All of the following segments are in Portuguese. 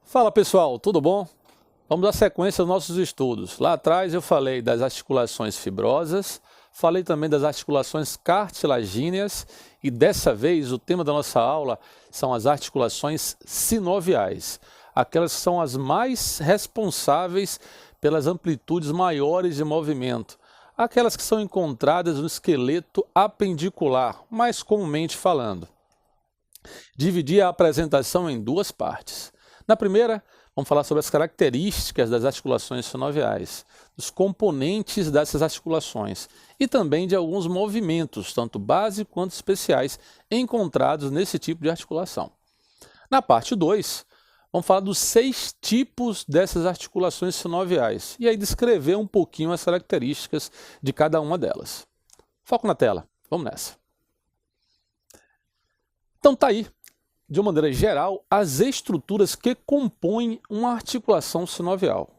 Fala pessoal, tudo bom? Vamos dar sequência aos nossos estudos. Lá atrás eu falei das articulações fibrosas, falei também das articulações cartilagíneas e dessa vez o tema da nossa aula são as articulações sinoviais, aquelas que são as mais responsáveis pelas amplitudes maiores de movimento, aquelas que são encontradas no esqueleto apendicular, mais comumente falando. Dividi a apresentação em duas partes. Na primeira, vamos falar sobre as características das articulações sinoviais, dos componentes dessas articulações e também de alguns movimentos, tanto básicos quanto especiais, encontrados nesse tipo de articulação. Na parte 2, vamos falar dos 6 tipos dessas articulações sinoviais e aí descrever um pouquinho as características de cada uma delas. Foco na tela, vamos nessa. Então tá aí, de uma maneira geral, as estruturas que compõem uma articulação sinovial.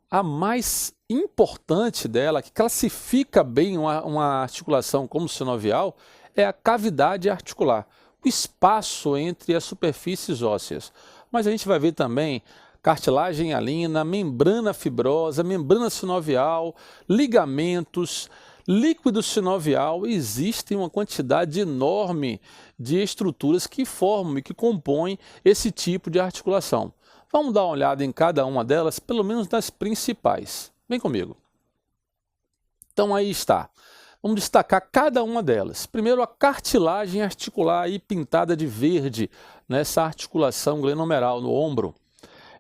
A mais importante dela, que classifica bem uma articulação como sinovial, é a cavidade articular, o espaço entre as superfícies ósseas. Mas a gente vai ver também cartilagem hialina, membrana fibrosa, membrana sinovial, ligamentos, líquido sinovial. Existem uma quantidade enorme de estruturas que formam e que compõem esse tipo de articulação. Vamos dar uma olhada em cada uma delas, pelo menos nas principais. Vem comigo. Então aí está. Vamos destacar cada uma delas. Primeiro, a cartilagem articular aí pintada de verde nessa articulação glenomeral no ombro.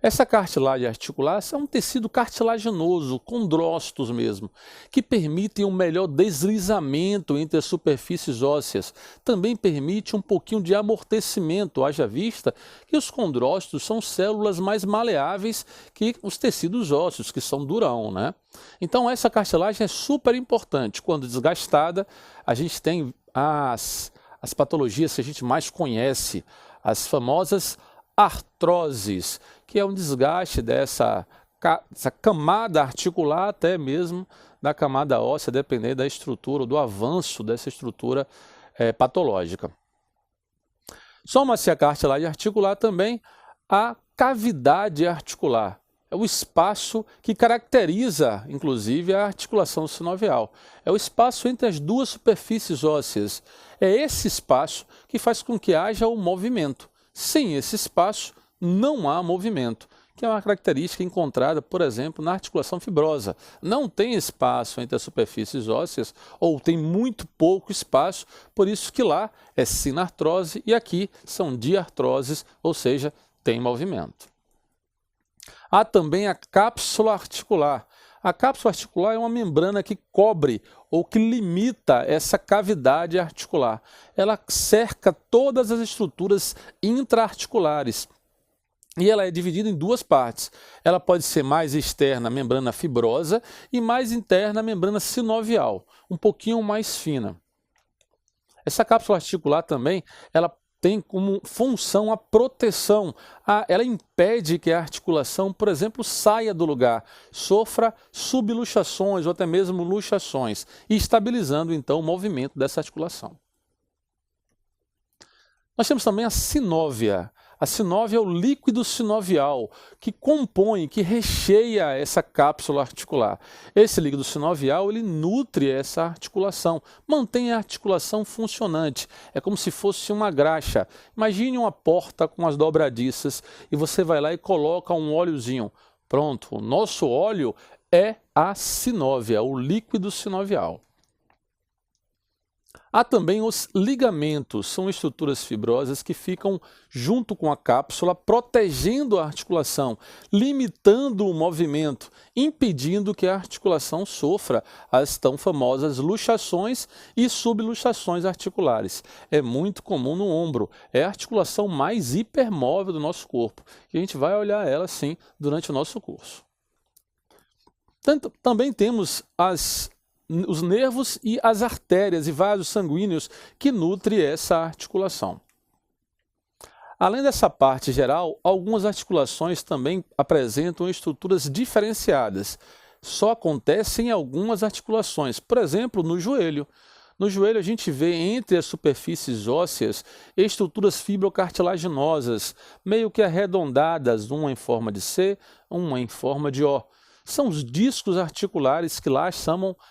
Essa cartilagem articular é um tecido cartilaginoso, condrócitos mesmo, que permitem um melhor deslizamento entre as superfícies ósseas. Também permite um pouquinho de amortecimento, haja vista que os condrócitos são células mais maleáveis que os tecidos ósseos, que são durão, né? Então essa cartilagem é super importante. Quando desgastada, a gente tem as patologias que a gente mais conhece, as famosas artroses, que é um desgaste dessa camada articular, até mesmo da camada óssea, dependendo da estrutura, do avanço dessa estrutura patológica. Soma-se a cartilagem articular também a cavidade articular. É o espaço que caracteriza, inclusive, a articulação sinovial. É o espaço entre as duas superfícies ósseas. É esse espaço que faz com que haja o movimento. Sem esse espaço, não há movimento, que é uma característica encontrada, por exemplo, na articulação fibrosa. Não tem espaço entre as superfícies ósseas, ou tem muito pouco espaço, por isso que lá é sinartrose e aqui são diartroses, ou seja, tem movimento. Há também a cápsula articular. A cápsula articular é uma membrana que cobre ou que limita essa cavidade articular. Ela cerca todas as estruturas intraarticulares e ela é dividida em duas partes. Ela pode ser mais externa, a membrana fibrosa, e mais interna, a membrana sinovial, um pouquinho mais fina. Essa cápsula articular também, ela tem como função a proteção. Ela impede que a articulação, por exemplo, saia do lugar, sofra subluxações ou até mesmo luxações, e estabilizando então o movimento dessa articulação. Nós temos também a sinóvia. A sinóvia é o líquido sinovial que compõe, que recheia essa cápsula articular. Esse líquido sinovial, ele nutre essa articulação, mantém a articulação funcionante. É como se fosse uma graxa. Imagine uma porta com as dobradiças e você vai lá e coloca um óleozinho. Pronto, o nosso óleo é a sinóvia, o líquido sinovial. Há também os ligamentos, são estruturas fibrosas que ficam junto com a cápsula, protegendo a articulação, limitando o movimento, impedindo que a articulação sofra as tão famosas luxações e subluxações articulares. É muito comum no ombro, é a articulação mais hipermóvel do nosso corpo, e a gente vai olhar ela sim durante o nosso curso. Também temos os nervos e as artérias e vasos sanguíneos que nutrem essa articulação. Além dessa parte geral, algumas articulações também apresentam estruturas diferenciadas. Só acontecem em algumas articulações, por exemplo, no joelho. No joelho a gente vê entre as superfícies ósseas estruturas fibrocartilaginosas, meio que arredondadas, uma em forma de C, uma em forma de O. São os discos articulares que lá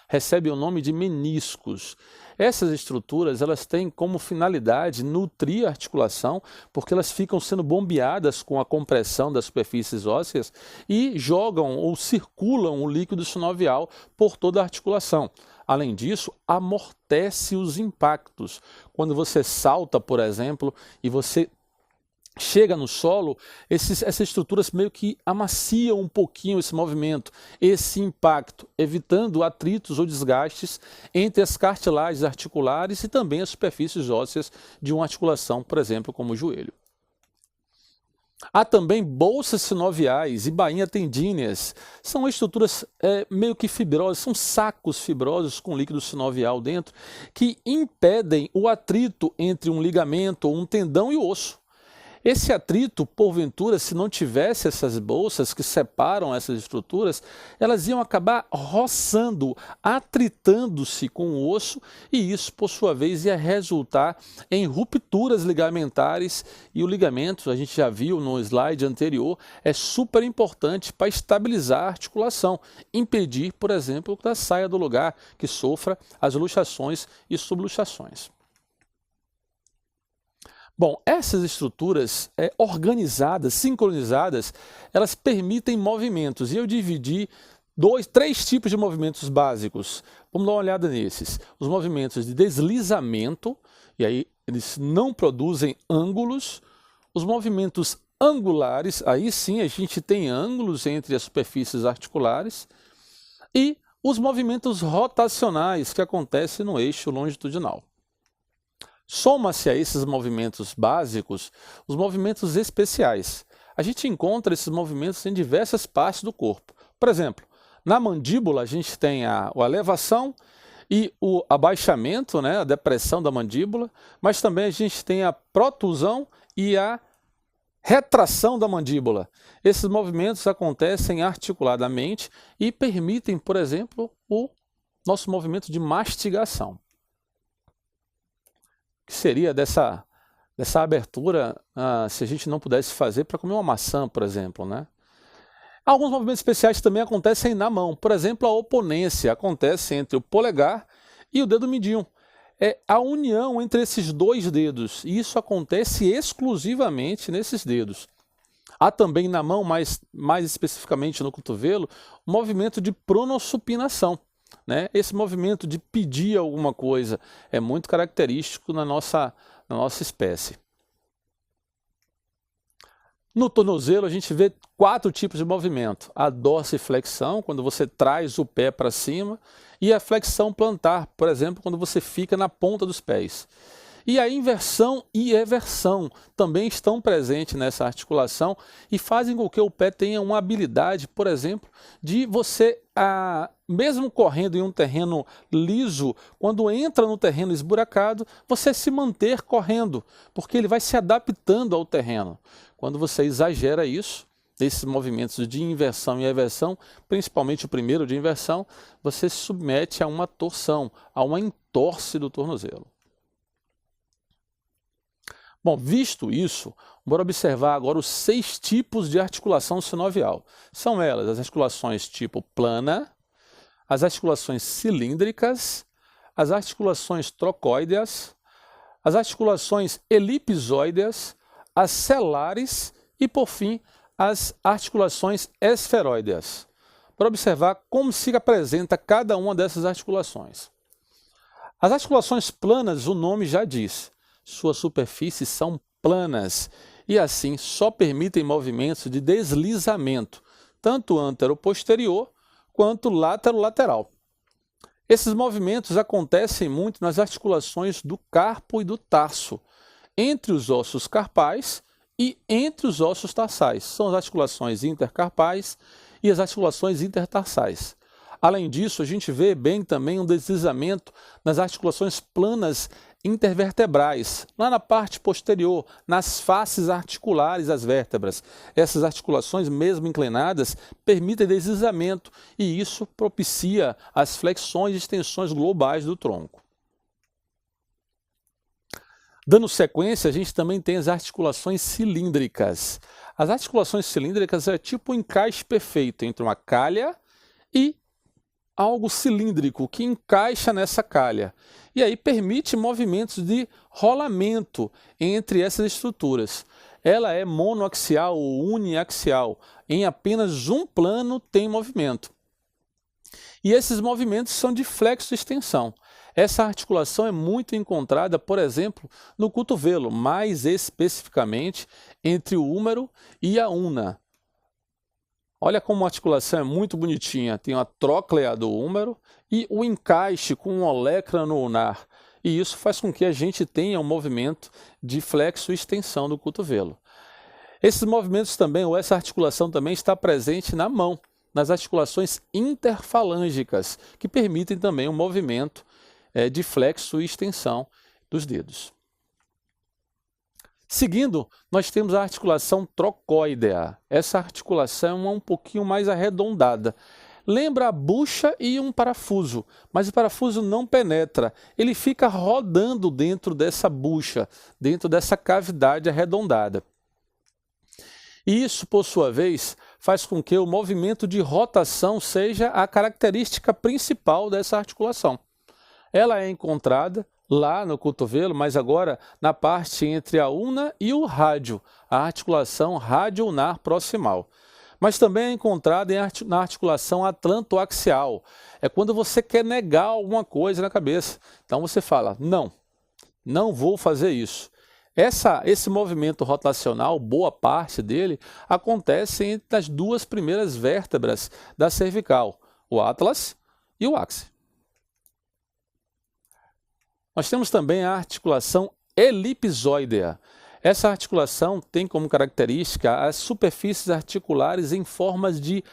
recebem o nome de meniscos. Essas estruturas elas têm como finalidade nutrir a articulação, porque elas ficam sendo bombeadas com a compressão das superfícies ósseas e jogam ou circulam o líquido sinovial por toda a articulação. Além disso, amortece os impactos. Quando você salta, por exemplo, e você chega no solo, essas estruturas meio que amaciam um pouquinho esse movimento, esse impacto, evitando atritos ou desgastes entre as cartilagens articulares e também as superfícies ósseas de uma articulação, por exemplo, como o joelho. Há também bolsas sinoviais e bainha tendíneas. São estruturas meio que fibrosas, são sacos fibrosos com líquido sinovial dentro que impedem o atrito entre um ligamento ou um tendão e o osso. Esse atrito, porventura, se não tivesse essas bolsas que separam essas estruturas, elas iam acabar roçando, atritando-se com o osso e isso, por sua vez, ia resultar em rupturas ligamentares e o ligamento, a gente já viu no slide anterior, é super importante para estabilizar a articulação, impedir, por exemplo, que ela saia do lugar, que sofra as luxações e subluxações. Bom, essas estruturas organizadas, sincronizadas, elas permitem movimentos. E eu dividi três tipos de movimentos básicos. Vamos dar uma olhada nesses. Os movimentos de deslizamento, e aí eles não produzem ângulos. Os movimentos angulares, aí sim a gente tem ângulos entre as superfícies articulares. E os movimentos rotacionais, que acontecem no eixo longitudinal. Soma-se a esses movimentos básicos os movimentos especiais. A gente encontra esses movimentos em diversas partes do corpo. Por exemplo, na mandíbula a gente tem a elevação e o abaixamento, né, a depressão da mandíbula, mas também a gente tem a protusão e a retração da mandíbula. Esses movimentos acontecem articuladamente e permitem, por exemplo, o nosso movimento de mastigação. Que seria dessa abertura se a gente não pudesse fazer para comer uma maçã, por exemplo, né? Alguns movimentos especiais também acontecem na mão. Por exemplo, a oponência acontece entre o polegar e o dedo mindinho. É a união entre esses dois dedos, e isso acontece exclusivamente nesses dedos. Há também na mão, mais especificamente no cotovelo, o movimento de pronossupinação. Né? Esse movimento de pedir alguma coisa é muito característico na nossa espécie. No tornozelo a gente vê 4 tipos de movimento. A dorsiflexão, quando você traz o pé para cima, e a flexão plantar, por exemplo, quando você fica na ponta dos pés. E a inversão e eversão também estão presentes nessa articulação e fazem com que o pé tenha uma habilidade, por exemplo, de você, mesmo correndo em um terreno liso, quando entra no terreno esburacado, você se manter correndo, porque ele vai se adaptando ao terreno. Quando você exagera isso, esses movimentos de inversão e eversão, principalmente o primeiro de inversão, você se submete a uma torção, a uma entorse do tornozelo. Bom, visto isso, bora observar agora os 6 tipos de articulação sinovial. São elas as articulações tipo plana, as articulações cilíndricas, as articulações trocóideas, as articulações elipsoideas, as celares e, por fim, as articulações esferoideas. Para observar como se apresenta cada uma dessas articulações. As articulações planas, o nome já diz. Suas superfícies são planas e assim só permitem movimentos de deslizamento, tanto antero-posterior quanto látero-lateral. Esses movimentos acontecem muito nas articulações do carpo e do tarso, entre os ossos carpais e entre os ossos tarsais. São as articulações intercarpais e as articulações intertarsais. Além disso, a gente vê bem também um deslizamento nas articulações planas intervertebrais, lá na parte posterior, nas faces articulares das vértebras. Essas articulações, mesmo inclinadas, permitem deslizamento e isso propicia as flexões e extensões globais do tronco. Dando sequência, a gente também tem as articulações cilíndricas. As articulações cilíndricas é tipo um encaixe perfeito entre uma calha e algo cilíndrico que encaixa nessa calha. E aí permite movimentos de rolamento entre essas estruturas. Ela é monoaxial ou uniaxial. Em apenas um plano tem movimento. E esses movimentos são de flexo-extensão. Essa articulação é muito encontrada, por exemplo, no cotovelo, mais especificamente entre o húmero e a una. Olha como a articulação é muito bonitinha. Tem a tróclea do húmero e o encaixe com o olecrano ulnar. E isso faz com que a gente tenha um movimento de flexo-extensão do cotovelo. Esses movimentos também, ou essa articulação também está presente na mão, nas articulações interfalângicas, que permitem também um movimento de flexo e extensão dos dedos. Seguindo, nós temos a articulação trocóidea. Essa articulação é um pouquinho mais arredondada. Lembra a bucha e um parafuso, mas o parafuso não penetra. Ele fica rodando dentro dessa bucha, dentro dessa cavidade arredondada. E isso, por sua vez, faz com que o movimento de rotação seja a característica principal dessa articulação. Ela é encontrada lá no cotovelo, mas agora na parte entre a una e o rádio, a articulação radioulnar proximal. Mas também é encontrada na articulação atlantoaxial. É quando você quer negar alguma coisa na cabeça. Então você fala, não vou fazer isso. Esse movimento rotacional, boa parte dele, acontece entre as duas primeiras vértebras da cervical, o atlas e o áxice. Nós temos também a articulação elipsoidea. Essa articulação tem como característica as superfícies articulares em formas de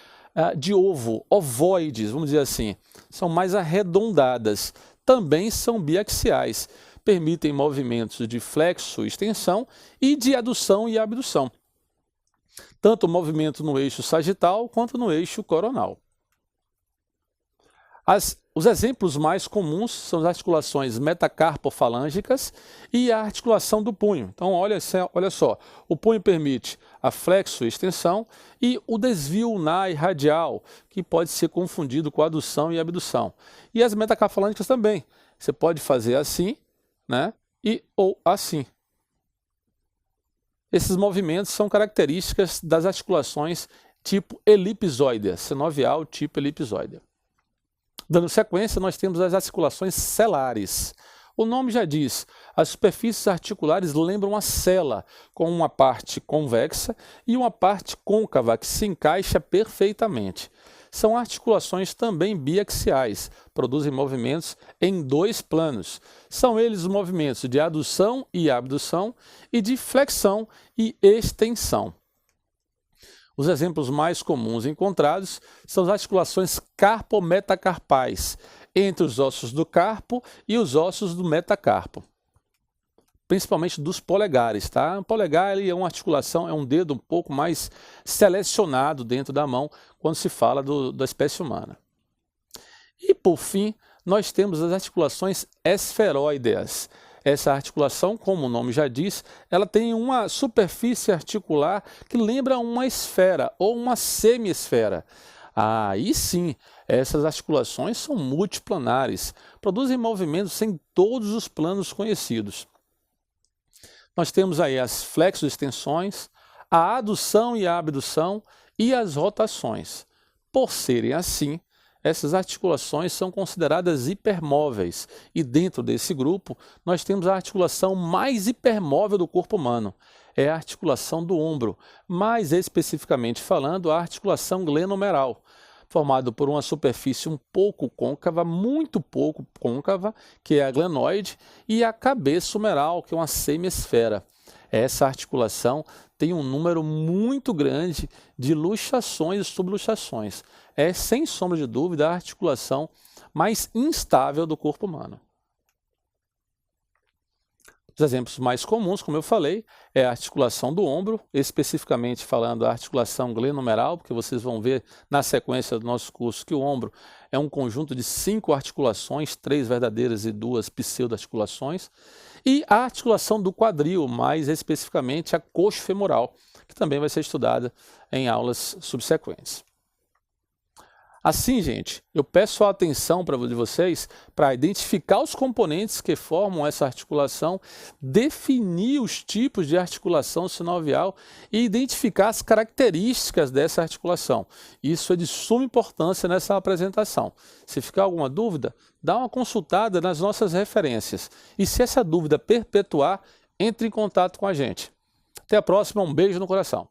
ovo, ovoides, vamos dizer assim. São mais arredondadas. Também são biaxiais. Permitem movimentos de flexo, extensão e de adução e abdução. Tanto o movimento no eixo sagital quanto no eixo coronal. Os exemplos mais comuns são as articulações metacarpofalângicas e a articulação do punho. Então, olha só, o punho permite a flexo-extensão e o desvio ulnar e radial, que pode ser confundido com adução e abdução. E as metacarpofalângicas também. Você pode fazer assim, né? Ou assim. Esses movimentos são características das articulações tipo elipsoidea, sinovial tipo elipsoidea. Dando sequência, nós temos as articulações celares. O nome já diz, as superfícies articulares lembram a cela, com uma parte convexa e uma parte côncava que se encaixa perfeitamente. São articulações também biaxiais, produzem movimentos em dois planos. São eles os movimentos de adução e abdução e de flexão e extensão. Os exemplos mais comuns encontrados são as articulações carpometacarpais, entre os ossos do carpo e os ossos do metacarpo, principalmente dos polegares. Tá? O polegar é uma articulação, é um dedo um pouco mais selecionado dentro da mão quando se fala da espécie humana. E, por fim, nós temos as articulações esferoideas. Essa articulação, como o nome já diz, ela tem uma superfície articular que lembra uma esfera ou uma semiesfera. Aí sim, essas articulações são multiplanares, produzem movimentos em todos os planos conhecidos. Nós temos aí as flexo-extensões, a adução e a abdução e as rotações. Por serem assim, essas articulações são consideradas hipermóveis e dentro desse grupo nós temos a articulação mais hipermóvel do corpo humano, é a articulação do ombro, mais especificamente falando a articulação glenomeral, formado por uma superfície um pouco côncava, muito pouco côncava, que é a glenoide, e a cabeça humeral, que é uma semiesfera. Essa articulação tem um número muito grande de luxações e subluxações. É, sem sombra de dúvida, a articulação mais instável do corpo humano. Os exemplos mais comuns, como eu falei, é a articulação do ombro, especificamente falando a articulação glenomeral, porque vocês vão ver na sequência do nosso curso que o ombro é um conjunto de 5 articulações, 3 verdadeiras e 2 pseudo-articulações. e a articulação do quadril, mais especificamente a coxofemoral, que também vai ser estudada em aulas subsequentes. Assim, gente, eu peço a atenção de vocês para identificar os componentes que formam essa articulação, definir os tipos de articulação sinovial e identificar as características dessa articulação. Isso é de suma importância nessa apresentação. Se ficar alguma dúvida, dá uma consultada nas nossas referências. E se essa dúvida perpetuar, entre em contato com a gente. Até a próxima, um beijo no coração.